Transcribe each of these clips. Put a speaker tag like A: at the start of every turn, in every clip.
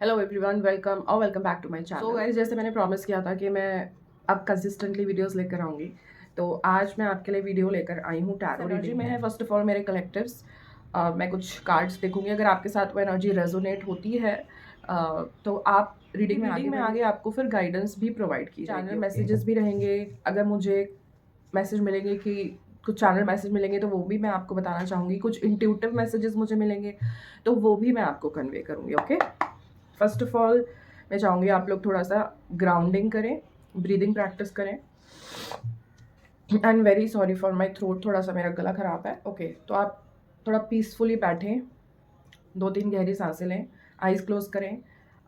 A: Hello everyone, welcome back to my channel. So guys, जैसे मैंने promise किया था कि मैं अब कंसिस्टेंटली वीडियोस लेकर आऊँगी, तो आज मैं आपके लिए वीडियो लेकर आई हूँ टैरो एनर्जी में है। फर्स्ट ऑफ ऑल मेरे कलेक्टिव्स, मैं कुछ कार्ड्स देखूंगी। अगर आपके साथ वो एनर्जी रेजोनेट होती है तो आप रीडिंग में आगे आपको फिर गाइडेंस भी प्रोवाइड की जाएगी। चैनल मैसेजेस भी रहेंगे। अगर मुझे मैसेज मिलेंगे कि कुछ चैनल मैसेज मिलेंगे तो वो भी मैं आपको बताना चाहूँगी। कुछ इंट्यूटिव मैसेजेस मुझे मिलेंगे तो वो भी मैं आपको कन्वे करूँगी। ओके, फर्स्ट ऑफ ऑल मैं चाहूँगी आप लोग थोड़ा सा ग्राउंडिंग करें, ब्रीदिंग प्रैक्टिस करें। And very sorry for my throat, थोड़ा सा मेरा गला ख़राब है। ओके, तो आप थोड़ा पीसफुली बैठें, 2-3 गहरी सांसें लें, आइज़ क्लोज करें,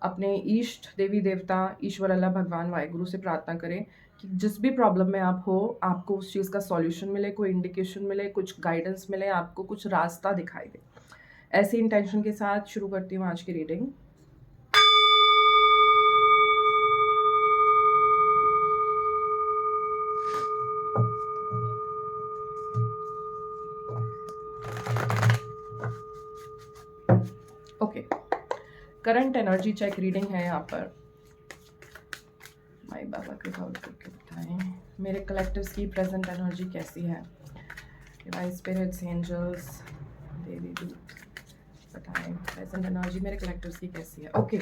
A: अपने इष्ट देवी देवता ईश्वर अल्लाह भगवान वाहिगुरु से प्रार्थना करें कि जिस भी प्रॉब्लम में आप हो, आपको उस चीज़ का सॉल्यूशन मिले, कोई इंडिकेशन मिले, कुछ गाइडेंस मिले, आपको कुछ रास्ता दिखाई दे। ऐसी इंटेंशन के साथ शुरू करती हूँ आज की reading. Okay, current energy check reading है यहाँ पर। माई बाबा कृपा करके बताएं मेरे कलेक्टिव्स की प्रेजेंट एनर्जी कैसी है। डिवाइन स्पिरिट्स, एंजल्स, देवी दूत, बताएं प्रेजेंट एनर्जी मेरे कलेक्टिव्स की कैसी है। ओके,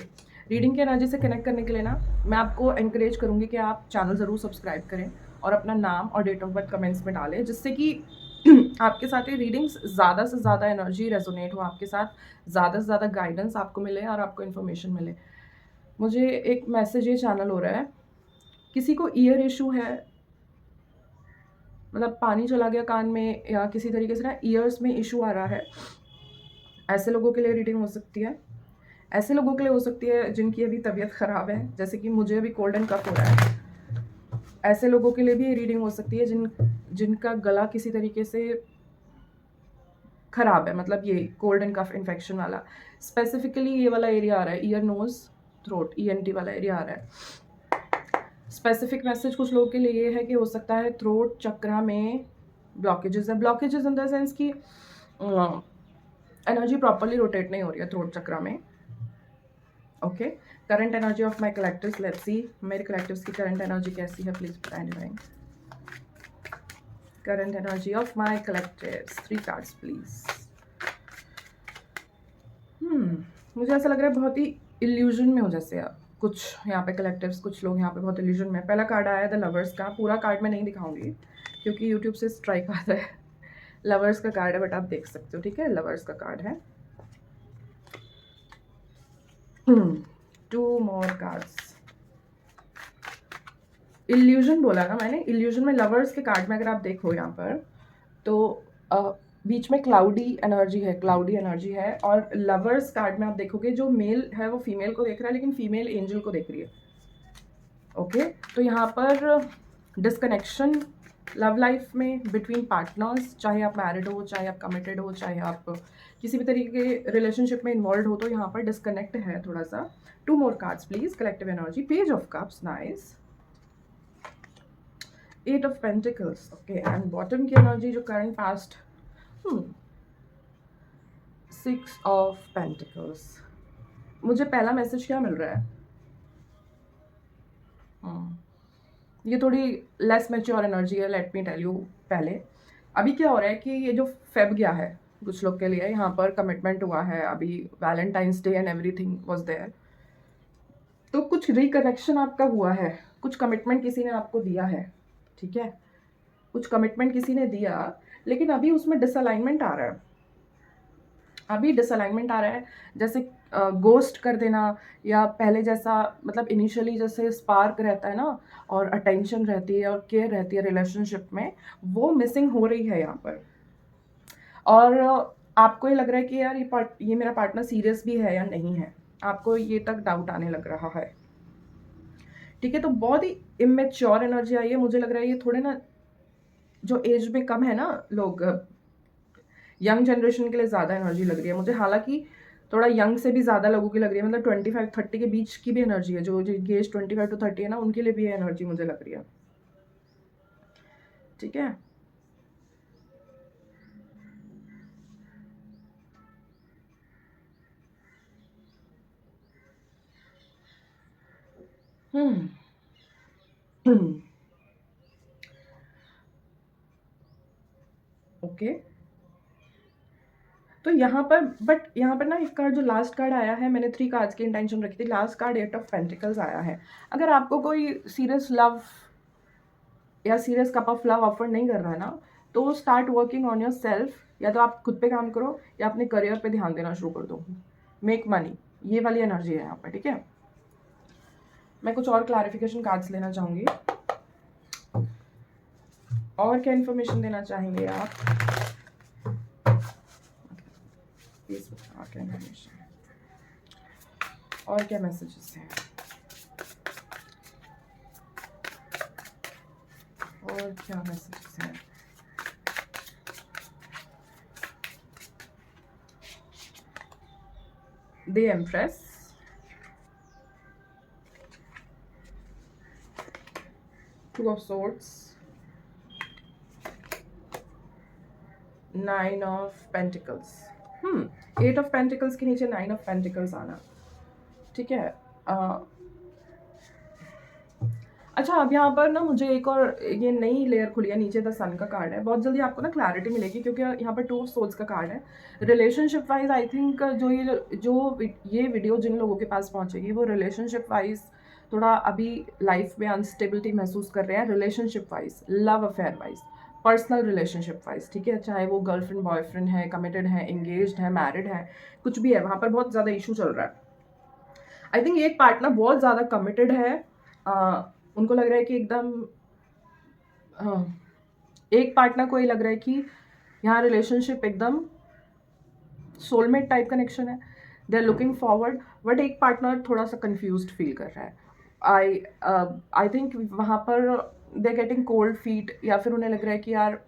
A: रीडिंग की एनर्जी से कनेक्ट करने के लिए ना मैं आपको एनकरेज करूँगी कि आप चैनल ज़रूर सब्सक्राइब करें और अपना नाम और डेट ऑफ बर्थ कमेंट्स में डालें, जिससे कि आपके साथ ये रीडिंग्स ज़्यादा से ज़्यादा एनर्जी रेजोनेट हो आपके साथ, ज़्यादा से ज़्यादा गाइडेंस आपको मिले और आपको इन्फॉर्मेशन मिले। मुझे एक मैसेज ये चैनल हो रहा है, किसी को ईयर इशू है, मतलब पानी चला गया कान में या किसी तरीके से ना ईयर्स में इशू आ रहा है, ऐसे लोगों के लिए रीडिंग हो सकती है। ऐसे लोगों के लिए हो सकती है जिनकी अभी तबीयत ख़राब है, जैसे कि मुझे अभी कोल्ड एंड कफ हो रहा है। ऐसे लोगों के लिए भी ये रीडिंग हो सकती है जिनका गला किसी तरीके से ख़राब है, मतलब ये कोल्ड एंड कफ इन्फेक्शन वाला। स्पेसिफिकली ये वाला एरिया आ रहा है, ईयर, नोज़, थ्रोट, ENT वाला एरिया आ रहा है। स्पेसिफिक मैसेज कुछ लोगों के लिए ये है कि हो सकता है थ्रोट चक्रा में ब्लॉकेजेस है। ब्लॉकेजेस इन द सेंस कि एनर्जी प्रॉपरली रोटेट नहीं हो रही है थ्रोट चक्रा में। Okay, current energy of my collectives, let's see मेरे कलेक्टिव्स की करंट एनर्जी कैसी है, प्लीज बताएं divine. Current energy of my collectives, 3 cards please. मुझे ऐसा लग रहा है बहुत ही इल्यूजन में हो, जैसे आप कुछ यहाँ पे कलेक्टिव्स, कुछ लोग यहाँ पे बहुत इल्यूजन में। पहला कार्ड आया द लवर्स का। पूरा कार्ड मैं नहीं दिखाऊंगी क्योंकि यूट्यूब से स्ट्राइक आता है। लवर्स का कार्ड है, बट आप देख सकते हो, ठीक है। लवर्स का कार्ड है। 2 more कार्ड्स। इल्यूजन बोला ना मैंने, इल्यूजन में लवर्स के कार्ड में अगर आप देखो यहाँ पर तो बीच में क्लाउडी एनर्जी है और लवर्स कार्ड में आप देखोगे जो मेल है वो फीमेल को देख रहा है, लेकिन फीमेल एंजल को देख रही है। ओके, तो यहाँ पर डिस्कनेक्शन लव लाइफ में बिटवीन पार्टनर्स, चाहे आप मैरिड हो, चाहे आप कमिटेड हो, चाहे आप किसी भी तरीके के रिलेशनशिप में इन्वॉल्व हो, तो यहाँ पर डिस्कनेक्ट है थोड़ा सा। 2 more cards please, collective energy. Page of cups, nice. 8 of Pentacles, okay, and bottom की एनर्जी जो करंट पास्ट, 6 of Pentacles। मुझे पहला मैसेज क्या मिल रहा है, ये थोड़ी लेस मैच्योर एनर्जी है, लेट मी टेल यू। पहले अभी क्या हो रहा है कि ये जो फेब गया है कुछ लोग के लिए, यहाँ पर कमिटमेंट हुआ है, अभी Valentine's day and everything was there, तो कुछ रिकनेक्शन आपका हुआ है, कुछ कमिटमेंट किसी ने आपको दिया है, ठीक है। कुछ कमिटमेंट किसी ने दिया, लेकिन अभी उसमें डिसअलाइनमेंट आ रहा है। अभी डिसअलाइनमेंट आ रहा है, जैसे गोस्ट कर देना, या पहले जैसा, मतलब इनिशियली जैसे स्पार्क रहता है ना, और अटेंशन रहती है और केयर रहती है रिलेशनशिप में, वो मिसिंग हो रही है यहाँ पर। और आपको ये लग रहा है कि यार ये मेरा पार्टनर सीरियस भी है या नहीं है, आपको ये तक डाउट आने लग रहा है, ठीक है। तो बहुत ही इमेच्योर एनर्जी आई है। मुझे लग रहा है ये थोड़े ना, जो एज में कम है ना लोग, यंग जनरेशन के लिए ज़्यादा एनर्जी लग रही है मुझे। हालांकि थोड़ा यंग से भी ज़्यादा लोगों की लग रही है, मतलब 25-30 के बीच की भी एनर्जी है, जो जिनकी एज 25 to 30 है ना, उनके लिए भी ये एनर्जी मुझे लग रही है, ठीक है। हम्म ओके। तो यहाँ पर बट यहाँ पर ना एक कार्ड जो लास्ट कार्ड आया है, मैंने 3 कार्ड्स की इंटेंशन रखी थी, लास्ट कार्ड 8 ऑफ पेंटिकल्स आया है। अगर आपको कोई सीरियस लव या serious cup of love offer नहीं कर रहा है ना, तो start working on your self. या तो आप खुद पे काम करो या अपने करियर पे ध्यान देना शुरू कर दो। मेक मनी, ये वाली एनर्जी है यहाँ पर, ठीक है। मैं कुछ और क्लैरिफिकेशन कार्ड्स लेना चाहूँगी। और क्या इन्फॉर्मेशन देना चाहेंगे आप? प्लीज और क्या इन्फॉर्मेशन, और क्या मैसेजेस हैं, और क्या मैसेजेस हैं? The empress, two of swords, 9 of pentacles. 8 of pentacles के नीचे 9 ऑफ पेंटिकल्स आना, ठीक है। अच्छा, अब यहाँ पर ना मुझे एक और ये नई लेयर खुली है, नीचे द सन का कार्ड है। बहुत जल्दी आपको ना क्लैरिटी मिलेगी, क्योंकि यहाँ पर 2 ऑफ सोल्स का कार्ड है। रिलेशनशिप वाइज आई थिंक ये वीडियो जिन लोगों के पास पहुँचेगी वो रिलेशनशिप वाइज थोड़ा अभी लाइफ में अनस्टेबिलिटी महसूस कर रहे हैं, relationship wise, love affair wise, personal relationship wise, ठीक है। चाहे वो गर्लफ्रेंड बॉयफ्रेंड है, कमिटेड है, एंगेज्ड है, मैरिड है, कुछ भी है, वहाँ पर बहुत ज़्यादा इशू चल रहा है। आई थिंक एक पार्टनर बहुत ज़्यादा कमिटेड है, उनको लग रहा है कि एकदम, हाँ, एक पार्टनर को ये लग रहा है कि यहाँ रिलेशनशिप एकदम सोलमेट टाइप कनेक्शन है, they are looking forward. But एक पार्टनर थोड़ा सा कंफ्यूज्ड फील कर रहा है। आई थिंक वहाँ पर they are getting cold feet, या फिर उन्हें लग रहा है कि यार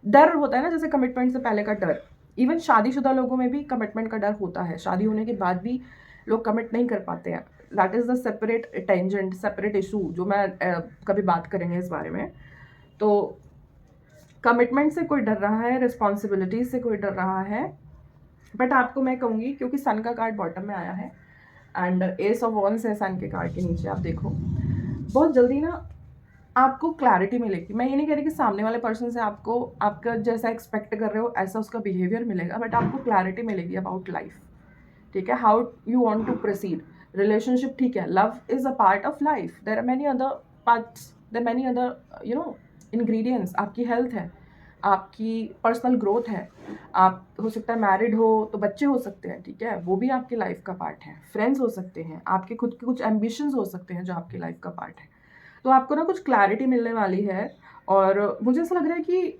A: डर होता है ना, जैसे कमिटमेंट से पहले का डर। इवन शादीशुदा लोगों में भी कमिटमेंट का डर होता है, शादी होने के बाद भी लोग कमिट नहीं कर पाते हैं। That is the separate tangent, separate issue, जो मैं कभी बात करेंगे इस बारे में। तो कमिटमेंट से कोई डर रहा है, रिस्पॉन्सिबिलिटीज से कोई डर रहा है। बट आपको मैं कहूँगी, क्योंकि सन का कार्ड बॉटम में आया है एंड एस ऑफ वॉन्स है सन के कार्ड के नीचे, आप देखो बहुत जल्दी ना आपको क्लैरिटी मिलेगी। मैं ये नहीं कह रही कि सामने वाले पर्सन से आपको आपका जैसा एक्सपेक्ट कर रहे हो ऐसा उसका बिहेवियर मिलेगा, बट आपको क्लैरिटी मिलेगी अबाउट लाइफ, ठीक है। How you want to proceed, relationship, ठीक है, love is a part of life, there are many other parts, there many other ingredients. आपकी हेल्थ है, आपकी पर्सनल ग्रोथ है, आप हो सकता है मैरिड हो तो बच्चे हो सकते हैं, ठीक है, वो भी आपकी लाइफ का पार्ट है। फ्रेंड्स हो सकते हैं, आपके खुद के कुछ एम्बिशंस हो सकते हैं जो आपकी लाइफ का पार्ट है। तो आपको ना कुछ क्लैरिटी मिलने वाली है। और मुझे ऐसा लग रहा है कि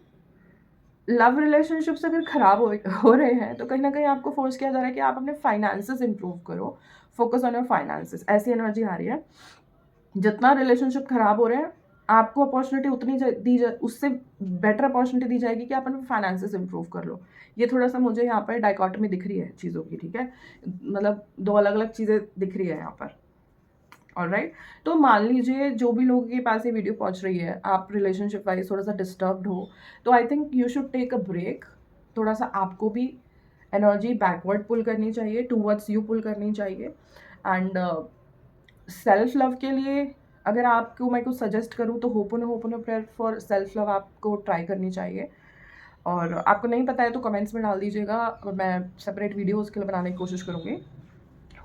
A: लव रिलेशनशिप्स अगर ख़राब हो रहे हैं तो कहीं ना कहीं आपको फोर्स किया जा रहा है कि आप अपने फाइनेंसेस इंप्रूव करो, फोकस ऑन योर फाइनेंसेस, ऐसी एनर्जी आ रही है। जितना रिलेशनशिप ख़राब हो रहे हैं, आपको अपॉर्चुनिटी उतनी उससे बेटर अपॉर्चुनिटी दी जाएगी कि आप अपने फाइनेंसेस इंप्रूव कर लो। ये थोड़ा सा मुझे यहाँ पर डाइकॉटमी दिख रही है चीज़ों की, ठीक है, मतलब 2 अलग अलग चीज़ें दिख रही है यहाँ पर। ऑलराइट, तो मान लीजिए जो भी लोगों के पास ये वीडियो पहुंच रही है, आप रिलेशनशिप वाइज थोड़ा सा डिस्टर्ब्ड हो, तो I think you should take a break. थोड़ा सा आपको भी एनर्जी बैकवर्ड पुल करनी चाहिए, टूवर्ड्स यू पुल करनी चाहिए। एंड सेल्फ लव के लिए अगर आपको मैं कुछ सजेस्ट करूँ तो होपन प्रेयर फॉर सेल्फ लव आपको ट्राई करनी चाहिए। और आपको नहीं पता है तो कमेंट्स में डाल दीजिएगा, मैं सेपरेट वीडियो उसके लिए बनाने की कोशिश करूँगी।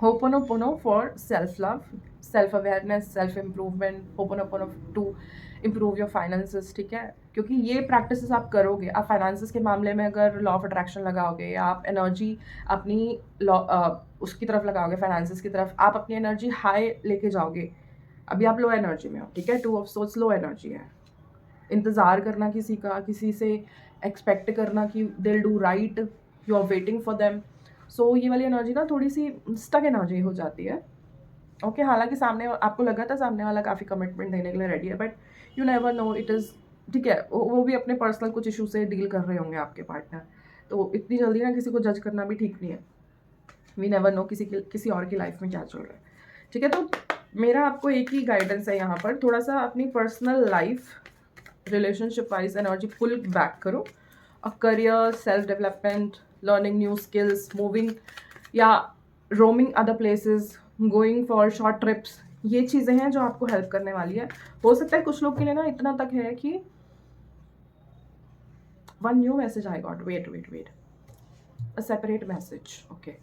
A: Ho'oponopono for self-love, self-awareness, self-improvement, Ho'oponopono to improve your finances, ठीक है। क्योंकि ये प्रैक्टिसेस आप करोगे, आप फाइनेंसेस के मामले में अगर लॉ ऑफ अट्रैक्शन लगाओगे, या आप एनर्जी अपनी उसकी तरफ लगाओगे, फाइनेंसेस की तरफ, आप अपनी एनर्जी हाई लेके जाओगे। अभी आप लो एनर्जी में हो, ठीक है, 2 ऑफ सोर्ड्स लो एनर्जी है। इंतज़ार करना किसी का, किसी से एक्सपेक्ट करना कि they will do right, you are waiting for them. So ये वाली एनर्जी ना थोड़ी सी स्टक एनर्जी हो जाती है। ओके, हालांकि सामने आपको लगा था सामने वाला काफ़ी कमिटमेंट देने के लिए रेडी है, but you never know, it is, ठीक है, वो भी अपने पर्सनल कुछ इशू से डील कर रहे होंगे आपके पार्टनर। तो इतनी जल्दी ना किसी को जज करना भी ठीक नहीं है। वी नेवर नो किसी और की लाइफ में क्या चल रहा है, ठीक है। तो मेरा आपको एक ही गाइडेंस है यहाँ पर, थोड़ा सा अपनी personal life relationship wise energy pull back करो। और career, self development, learning new skills, moving या roaming other places, going for short trips, ये चीज़ें हैं जो आपको हेल्प करने वाली है। हो सकता है कुछ लोग के लिए ना इतना तक है कि one new message I got, wait, a separate message, okay.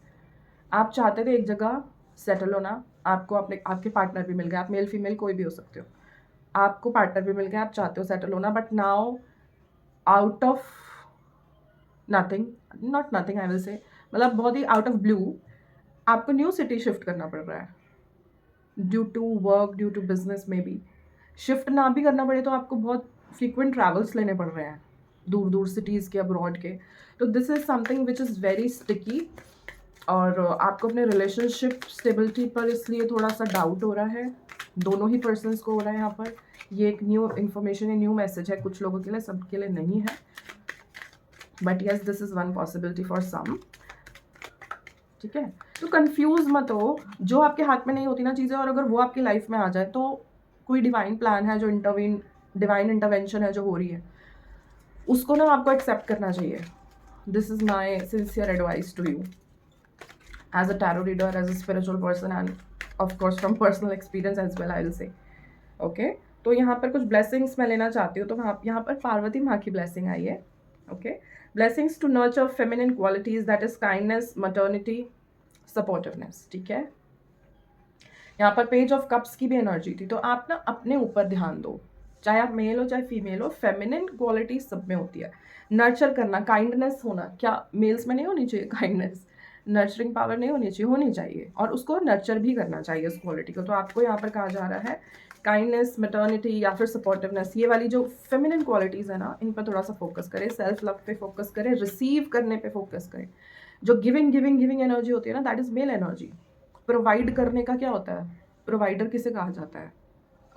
A: आप चाहते थे एक जगह सेटल होना, आपको अपने आपके पार्टनर भी मिल गए, आप मेल फीमेल कोई भी हो सकते हो, आपको पार्टनर भी मिल गया, आप चाहते हो सेटल होना, but now out of nothing, not nothing I will say, मतलब बहुत ही आउट ऑफ ब्लू आपको न्यू सिटी शिफ्ट करना पड़ रहा है, due to work, due to business में भी। शिफ्ट ना भी करना पड़े तो आपको बहुत फ्रीक्वेंट ट्रैवल्स लेने पड़ रहे हैं, दूर दूर सिटीज़ के, अब्रॉड के। तो this is something which is very sticky, और आपको अपने रिलेशनशिप स्टेबिलिटी पर इसलिए थोड़ा सा डाउट हो रहा है, दोनों ही पर्सन्स को हो रहा है यहाँ पर। ये एक न्यू इन्फॉर्मेशन है, न्यू मैसेज है, कुछ लोगों के लिए, सबके लिए नहीं है, but yes this is one possibility for some, ठीक है। तो कंफ्यूज मत हो, जो आपके हाथ में नहीं होती ना चीज़ें, और अगर वो आपकी लाइफ में आ जाए तो कोई डिवाइन प्लान है जो डिवाइन इंटरवेंशन है जो हो रही है, उसको ना आपको एक्सेप्ट करना चाहिए। This is my sincere advice to you as a tarot reader, as a spiritual person, and of course from personal experience as well, I will say, okay। तो यहाँ पर कुछ blessings मैं लेना चाहती हूँ, तो यहाँ पर पार्वती माँ की blessing आई है, okay। blessings to nurture feminine qualities, that is kindness, maternity, supportiveness, ठीक है। यहाँ पर पेज ऑफ कप्स की भी एनर्जी थी, तो आप ना अपने ऊपर ध्यान दो, चाहे आप मेल हो चाहे फीमेल हो, फेमिनिन क्वालिटी सब में होती है। नर्चर करना, काइंडनेस होना, क्या मेल्स में नहीं होनी चाहिए काइंडनेस, नर्चरिंग पावर नहीं होनी चाहिए, होनी चाहिए, और उसको नर्चर भी करना चाहिए उस क्वालिटी को। तो आपको यहाँ पर कहा जा रहा है काइंडनेस, मैटर्निटी या फिर सपोर्टिवनेस, ये वाली जो फेमिनिन क्वालिटीज़ है ना, इन पर थोड़ा सा फोकस करें, सेल्फ लव पे फोकस करें, रिसीव करने पे फोकस करें। जो गिविंग गिविंग गिविंग एनर्जी होती है ना, that is mail energy. Provide करने का क्या होता है, प्रोवाइडर किसे कहा जाता है,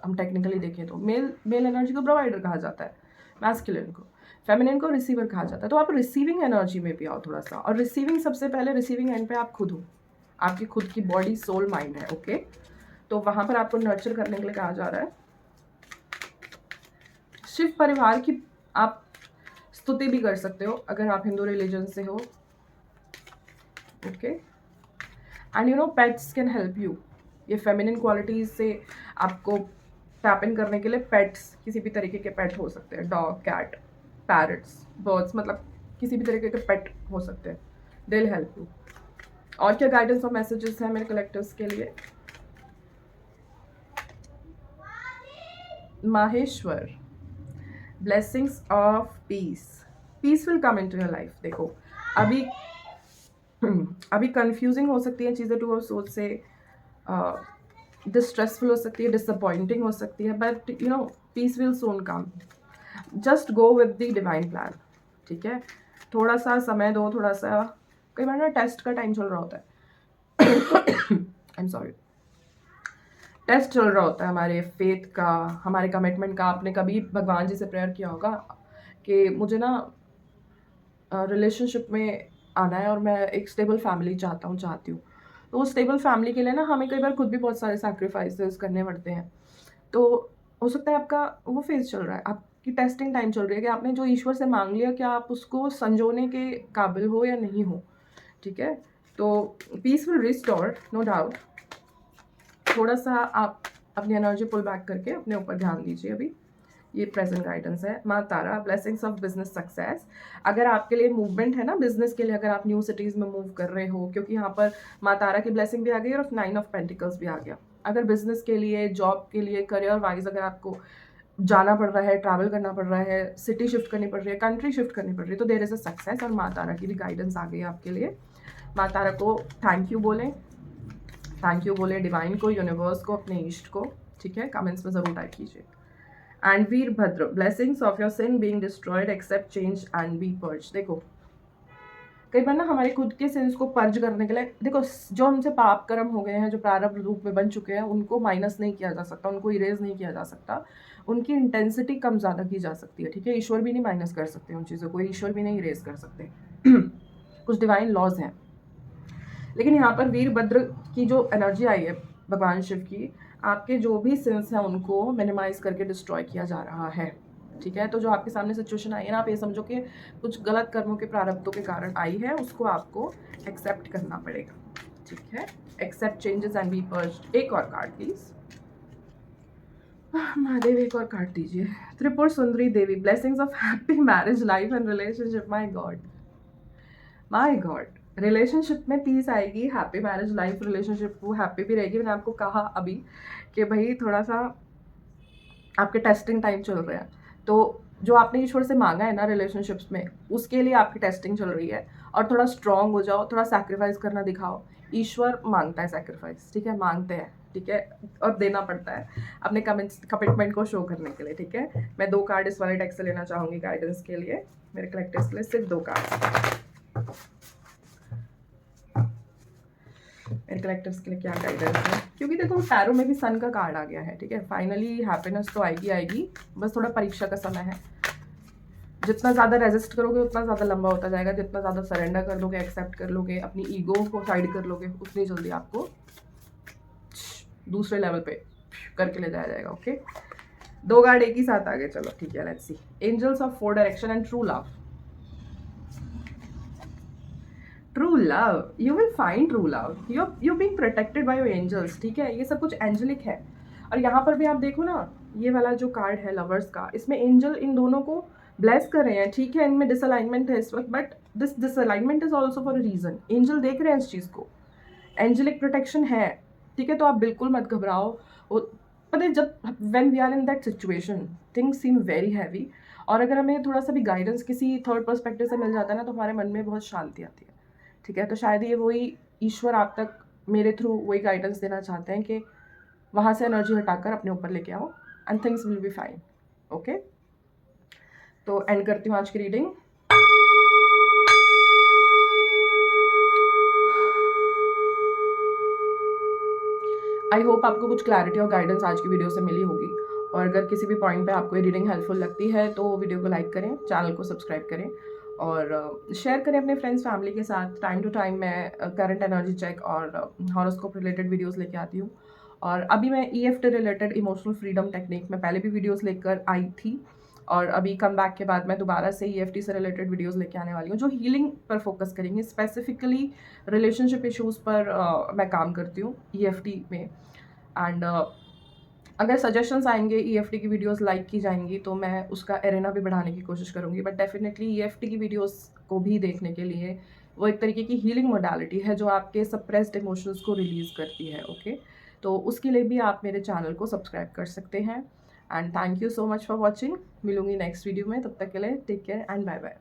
A: हम टेक्निकली देखें तो मेल एनर्जी को प्रोवाइडर कहा जाता है, मैस्कुलिन को, फेमिनिन को रिसीवर कहा जाता है। तो आप रिसीविंग एनर्जी में भी आओ थोड़ा सा, और रिसीविंग सबसे पहले रिसीविंग एंड पे आप खुद हो, आपकी खुद की बॉडी सोल माइंड है, ओके। तो वहाँ पर आपको नर्चर करने के लिए कहा जा रहा है। शिव परिवार की आप स्तुति भी कर सकते हो अगर आप हिंदू रिलीजन से हो, okay. And you know pets can help you, ये फेमिनिन क्वालिटीज़ से आपको टैप इन करने के लिए पेट्स, किसी भी तरीके के पेट हो सकते हैं, डॉग, कैट, पैरट्स, बर्ड्स, मतलब किसी भी तरीके के पेट हो सकते हैं, दे विल हेल्प यू। और क्या गाइडेंस और मैसेजेस हैं मेरे कलेक्टिव्स के लिए? Maheshwar, blessings of peace, peace will come into your life. देखो अभी कंफ्यूजिंग हो सकती है चीज़ें टू और सोच से, डिस्ट्रेसफुल हो सकती है, डिसअपॉइंटिंग हो सकती है, but you know peace will soon come. Just go with the divine plan, ठीक है। थोड़ा सा समय दो, थोड़ा सा, कई बार ना टेस्ट का टाइम चल रहा होता है आई एम सॉरी, टेस्ट चल रहा होता है हमारे फेथ का, हमारे कमिटमेंट का। आपने कभी भगवान जी से प्रेयर किया होगा कि मुझे ना रिलेशनशिप में आना है और मैं एक स्टेबल फैमिली चाहती हूँ। तो उस स्टेबल फैमिली के लिए ना हमें कई बार खुद भी बहुत सारे सैक्रिफाइसेस करने पड़ते हैं। तो हो सकता है आपका वो फेज चल रहा है, आपकी टेस्टिंग टाइम चल रही है कि आपने जो ईश्वर से मांग लिया, क्या आप उसको संजोने के काबिल हो या नहीं हो, ठीक है। तो peace will restore, no doubt. थोड़ा सा आप अपनी एनर्जी पुल बैक करके अपने ऊपर ध्यान दीजिए अभी। ये प्रेजेंट गाइडेंस है। माँ तारा, ब्लेसिंग्स ऑफ बिजनेस सक्सेस। अगर आपके लिए मूवमेंट है ना बिजनेस के लिए, अगर आप न्यू सिटीज़ में मूव कर रहे हो, क्योंकि यहाँ पर माँ तारा की ब्लेसिंग भी आ गई और 9 ऑफ पेंटिकल्स भी आ गया। अगर बिजनेस के लिए, जॉब के लिए, करियर वाइज अगर आपको जाना पड़ रहा है, ट्रैवल करना पड़ रहा है, सिटी शिफ्ट करनी पड़ रही है, कंट्री शिफ्ट करनी पड़ रही है, तो देयर इज़ अ सक्सेस, और माँ तारा की भी गाइडेंस आ गई आपके लिए। माँ तारा को थैंक यू बोलें, थैंक यू बोले डिवाइन को, यूनिवर्स को, अपने ईस्ट को, ठीक है। कमेंट्स में ज़रूर टाइप कीजिए। And Veerabhadra, blessings of your sin being destroyed, accept change and be purge. देखो कई बार ना हमारे खुद के सिंस को पर्ज करने के लिए, देखो जो हमसे पाप कर्म हो गए हैं, जो प्रारब्ध रूप में बन चुके हैं, उनको माइनस नहीं किया जा सकता, उनको इरेज नहीं किया जा सकता, उनकी इंटेंसिटी कम ज़्यादा की जा सकती है, ठीक है। ईश्वर भी नहीं माइनस कर सकते उन चीज़ों को, ईश्वर भी नहीं इरेज कर सकते कुछ डिवाइन लॉज हैं। लेकिन यहाँ पर वीरभद्र की जो एनर्जी आई है भगवान शिव की, आपके जो भी सिंस हैं उनको मिनिमाइज करके डिस्ट्रॉय किया जा रहा है, ठीक है। तो जो आपके सामने सिचुएशन आई है ना, आप ये समझो कि कुछ गलत कर्मों के प्रारब्धों के कारण आई है, उसको आपको एक्सेप्ट करना पड़ेगा, ठीक है। Accept changes and be purged. एक और कार्ड प्लीज। महादेव एक और काट दीजिए। Tripur Sundari Devi, blessings of happy marriage life and relationship. My god, my god, relationship में पीस आएगी, हैप्पी मैरिज लाइफ, रिलेशनशिप वो हैप्पी भी रहेगी। मैंने आपको कहा अभी कि भाई थोड़ा सा आपके टेस्टिंग टाइम चल रहा है, तो जो आपने ईश्वर से मांगा है ना रिलेशनशिप्स में, उसके लिए आपकी टेस्टिंग चल रही है। और थोड़ा स्ट्रांग हो जाओ, थोड़ा सैक्रिफाइस करना दिखाओ। ईश्वर मांगता है सैक्रिफाइस, ठीक है, मांगते हैं, ठीक है, और देना पड़ता है अपने कमिटमेंट को शो करने के लिए, ठीक है। मैं 2 कार्ड इस वाले डेक से लेना चाहूँगी गाइडेंस के लिए, मेरे कलेक्टर्स के लिए सिर्फ 2 कार्ड। मेरे कलेक्टर्स के लिए क्या गाइडेंस है, क्योंकि देखो टैरो में भी सन का कार्ड आ गया है, ठीक है। फाइनली हैप्पीनेस तो आएगी आएगी, बस थोड़ा परीक्षा का समय है। जितना ज़्यादा रेजिस्ट करोगे उतना ज़्यादा लंबा होता जाएगा, जितना ज़्यादा सरेंडर कर लोगे, एक्सेप्ट कर लोगे, अपनी ईगो को साइड कर लोगे, उतनी जल्दी आपको दूसरे लेवल पे करके ले जाया जाएगा। ओके, 2 कार्ड एक ही साथ आ गए, चलो ठीक है, let's see. Angels of 4 direction and true love. True love, you will find true love, you being protected by your angels, ठीक है। ये सब कुछ एंजेलिक है। और यहाँ पर भी आप देखो ना, ये वाला जो कार्ड है लवर्स का, इसमें एंजल इन दोनों को ब्लेस कर रहे हैं, ठीक है। इनमें डिसअलाइनमेंट है इस वक्त, but this disalignment is also for a reason. Angel देख रहे हैं इस चीज़ को, एंजेलिक प्रोटेक्शन है, ठीक है। तो आप बिल्कुल मत घबराओ। पता है, जब when we are in that situation things seem very heavy, और अगर हमें थोड़ा सा भी गाइडेंस किसी थर्ड पर्सपेक्टिव से मिल जाता है ना, तो हमारे मन में बहुत शांति आती है, ठीक है। तो शायद ये वही ईश्वर आप तक मेरे थ्रू वही गाइडेंस देना चाहते हैं कि वहाँ से एनर्जी हटाकर अपने ऊपर लेके आओ and things will be fine. Okay, तो एंड करती हूँ आज की रीडिंग। आई होप आपको कुछ क्लैरिटी और गाइडेंस आज की वीडियो से मिली होगी। और अगर किसी भी पॉइंट पे आपको ये रीडिंग हेल्पफुल लगती है तो वीडियो को लाइक करें, चैनल को सब्सक्राइब करें और शेयर करें अपने फ्रेंड्स फैमिली के साथ। टाइम टू टाइम मैं करंट एनर्जी चेक और हॉरोस्कोप रिलेटेड वीडियोस लेके आती हूँ। और अभी मैं EFT related emotional freedom technique में पहले भी वीडियोस लेकर आई थी, और अभी कम बैक के बाद मैं दोबारा से EFT से रिलेटेड वीडियोस लेके आने वाली हूँ, जो हीलिंग पर फोकस करेंगे। स्पेसिफिकली रिलेशनशिप इश्यूज़ पर मैं काम करती हूँ EFT में। एंड अगर सजेशंस आएंगे, EFT की वीडियोस लाइक की जाएंगी, तो मैं उसका एरेना भी बढ़ाने की कोशिश करूँगी। बट डेफिनेटली EFT की वीडियोस को भी देखने के लिए, वो एक तरीके की हीलिंग मोडालिटी है जो आपके सप्रेस्ड इमोशंस को रिलीज़ करती है। ओके, तो उसके लिए भी आप मेरे चैनल को सब्सक्राइब कर सकते हैं। And thank you so much for watching. मिलूंगी नेक्स्ट वीडियो में, तब तक के लिए take care and bye bye.